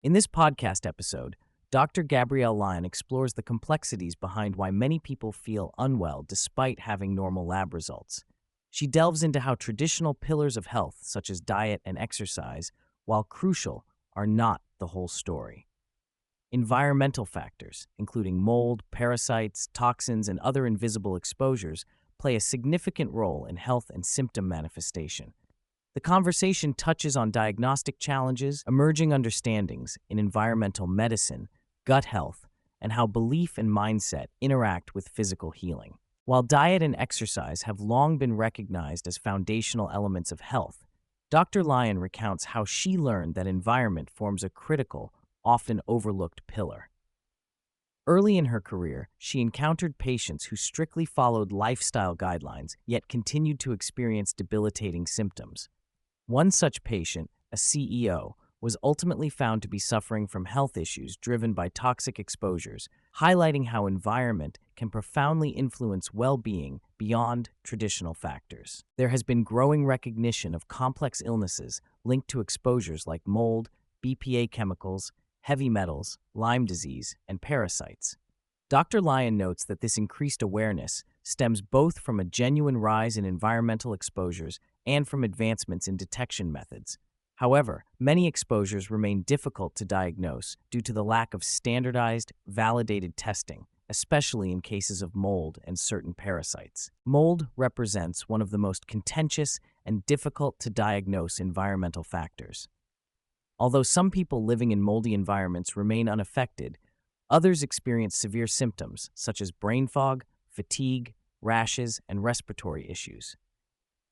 In this podcast episode, Dr. Gabrielle Lyon explores the complexities behind why many people feel unwell despite having normal lab results. She delves into how traditional pillars of health, such as diet and exercise, while crucial, are not the whole story. Environmental factors, including mold, parasites, toxins, and other invisible exposures, play a significant role in health and symptom manifestation. The conversation touches on diagnostic challenges, emerging understandings in environmental medicine, gut health, and how belief and mindset interact with physical healing. While diet and exercise have long been recognized as foundational elements of health, Dr. Lyon recounts how she learned that environment forms a critical, often overlooked pillar. Early in her career, she encountered patients who strictly followed lifestyle guidelines yet continued to experience debilitating symptoms. One such patient, a CEO, was ultimately found to be suffering from health issues driven by toxic exposures, highlighting how environment can profoundly influence well-being beyond traditional factors. There has been growing recognition of complex illnesses linked to exposures like mold, BPA chemicals, heavy metals, Lyme disease, and parasites. Dr. Lyon notes that this increased awareness stems both from a genuine rise in environmental exposures and from advancements in detection methods. However, many exposures remain difficult to diagnose due to the lack of standardized, validated testing, especially in cases of mold and certain parasites. Mold represents one of the most contentious and difficult to diagnose environmental factors. Although some people living in moldy environments remain unaffected, others experience severe symptoms such as brain fog, fatigue, rashes, and respiratory issues.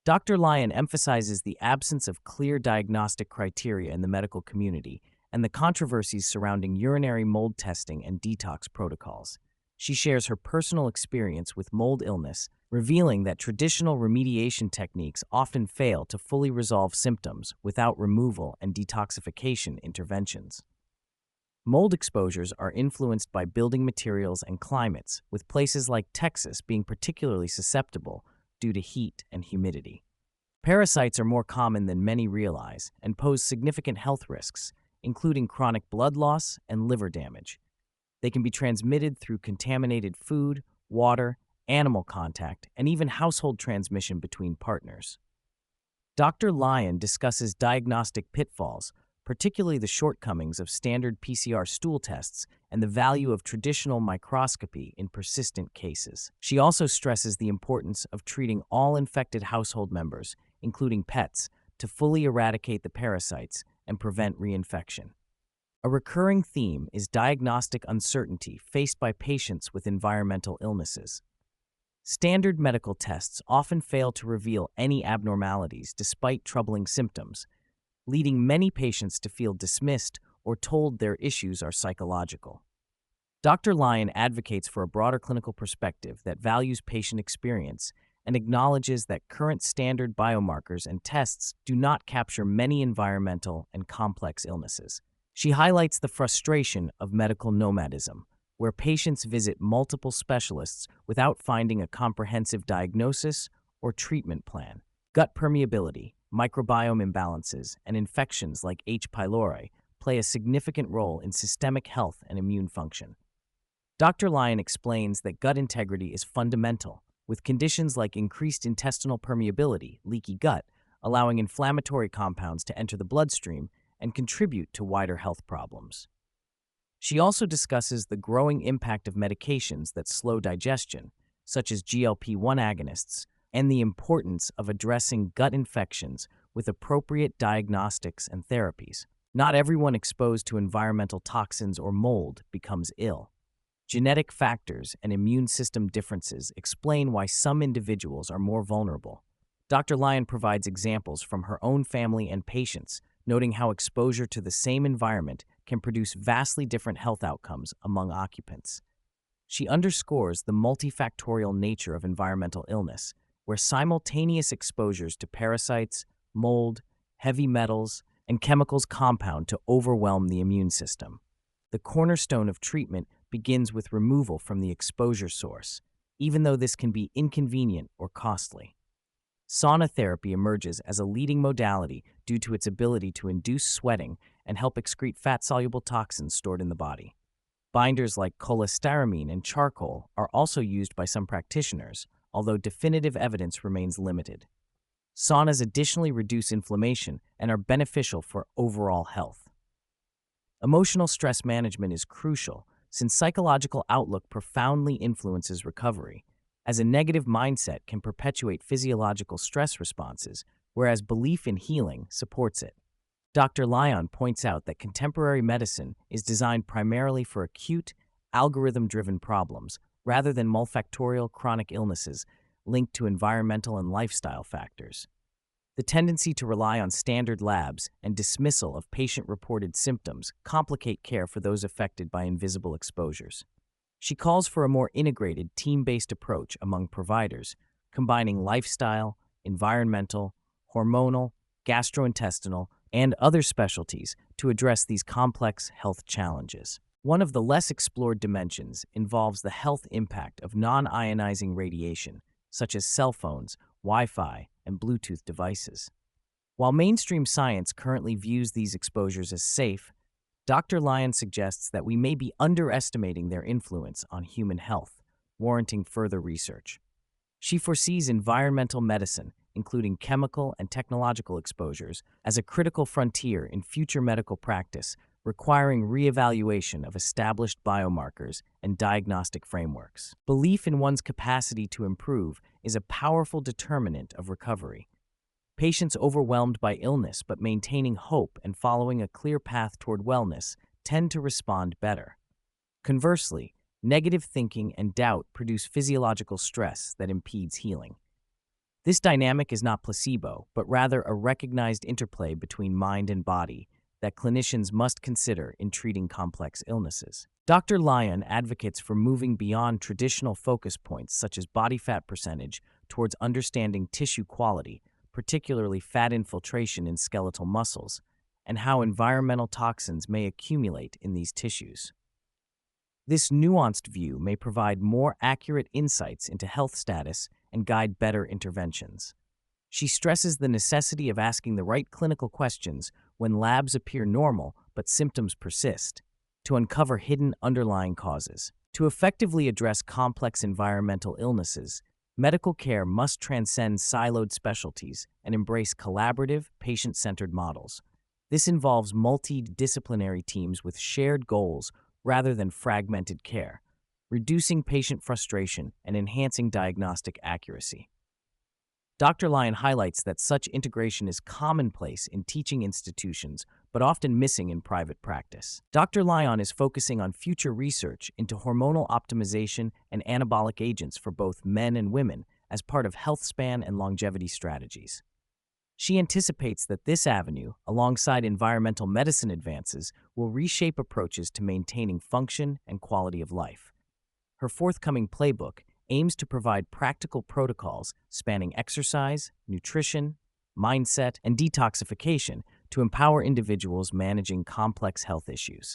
Dr. Lyon emphasizes the absence of clear diagnostic criteria in the medical community and the controversies surrounding urinary mold testing and detox protocols. She shares her personal experience with mold illness, revealing that traditional remediation techniques often fail to fully resolve symptoms without removal and detoxification interventions. Mold exposures are influenced by building materials and climates, with places like Texas being particularly susceptible due to heat and humidity. Parasites are more common than many realize and pose significant health risks, including chronic blood loss and liver damage. They can be transmitted through contaminated food, water, animal contact, and even household transmission between partners. Dr. Lyon discusses diagnostic pitfalls, particularly the shortcomings of standard PCR stool tests and the value of traditional microscopy in persistent cases. She also stresses the importance of treating all infected household members, including pets, to fully eradicate the parasites and prevent reinfection. A recurring theme is diagnostic uncertainty faced by patients with environmental illnesses. Standard medical tests often fail to reveal any abnormalities despite troubling symptoms, leading many patients to feel dismissed or told their issues are psychological. Dr. Lyon advocates for a broader clinical perspective that values patient experience and acknowledges that current standard biomarkers and tests do not capture many environmental and complex illnesses. She highlights the frustration of medical nomadism, where patients visit multiple specialists without finding a comprehensive diagnosis or treatment plan. Gut permeability, microbiome imbalances, and infections like H. pylori play a significant role in systemic health and immune function. Dr. Lyon explains that gut integrity is fundamental, with conditions like increased intestinal permeability, leaky gut, allowing inflammatory compounds to enter the bloodstream and contribute to wider health problems. She also discusses the growing impact of medications that slow digestion, such as GLP-1 agonists, and the importance of addressing gut infections with appropriate diagnostics and therapies. Not everyone exposed to environmental toxins or mold becomes ill. Genetic factors and immune system differences explain why some individuals are more vulnerable. Dr. Lyon provides examples from her own family and patients, noting how exposure to the same environment can produce vastly different health outcomes among occupants. She underscores the multifactorial nature of environmental illness, where simultaneous exposures to parasites, mold, heavy metals, and chemicals compound to overwhelm the immune system. The cornerstone of treatment begins with removal from the exposure source, even though this can be inconvenient or costly. Sauna therapy emerges as a leading modality due to its ability to induce sweating and help excrete fat-soluble toxins stored in the body. Binders like cholestyramine and charcoal are also used by some practitioners, although definitive evidence remains limited. Saunas additionally reduce inflammation and are beneficial for overall health. Emotional stress management is crucial since psychological outlook profoundly influences recovery, as a negative mindset can perpetuate physiological stress responses, whereas belief in healing supports it. Dr. Lyon points out that contemporary medicine is designed primarily for acute, algorithm-driven problems rather than multifactorial chronic illnesses linked to environmental and lifestyle factors. The tendency to rely on standard labs and dismissal of patient-reported symptoms complicate care for those affected by invisible exposures. She calls for a more integrated, team-based approach among providers, combining lifestyle, environmental, hormonal, gastrointestinal, and other specialties to address these complex health challenges. One of the less explored dimensions involves the health impact of non-ionizing radiation, such as cell phones, Wi-Fi, and Bluetooth devices. While mainstream science currently views these exposures as safe, Dr. Lyon suggests that we may be underestimating their influence on human health, warranting further research. She foresees environmental medicine, including chemical and technological exposures, as a critical frontier in future medical practice, requiring reevaluation of established biomarkers and diagnostic frameworks. Belief in one's capacity to improve is a powerful determinant of recovery. Patients overwhelmed by illness but maintaining hope and following a clear path toward wellness tend to respond better. Conversely, negative thinking and doubt produce physiological stress that impedes healing. This dynamic is not placebo, but rather a recognized interplay between mind and body that clinicians must consider in treating complex illnesses. Dr. Lyon advocates for moving beyond traditional focus points such as body fat percentage towards understanding tissue quality, particularly fat infiltration in skeletal muscles, and how environmental toxins may accumulate in these tissues. This nuanced view may provide more accurate insights into health status and guide better interventions. She stresses the necessity of asking the right clinical questions when labs appear normal but symptoms persist, to uncover hidden underlying causes. To effectively address complex environmental illnesses, medical care must transcend siloed specialties and embrace collaborative, patient-centered models. This involves multidisciplinary teams with shared goals rather than fragmented care, reducing patient frustration and enhancing diagnostic accuracy. Dr. Lyon highlights that such integration is commonplace in teaching institutions, but often missing in private practice. Dr. Lyon is focusing on future research into hormonal optimization and anabolic agents for both men and women as part of health span and longevity strategies. She anticipates that this avenue, alongside environmental medicine advances, will reshape approaches to maintaining function and quality of life. Her forthcoming playbook aims to provide practical protocols spanning exercise, nutrition, mindset, and detoxification to empower individuals managing complex health issues.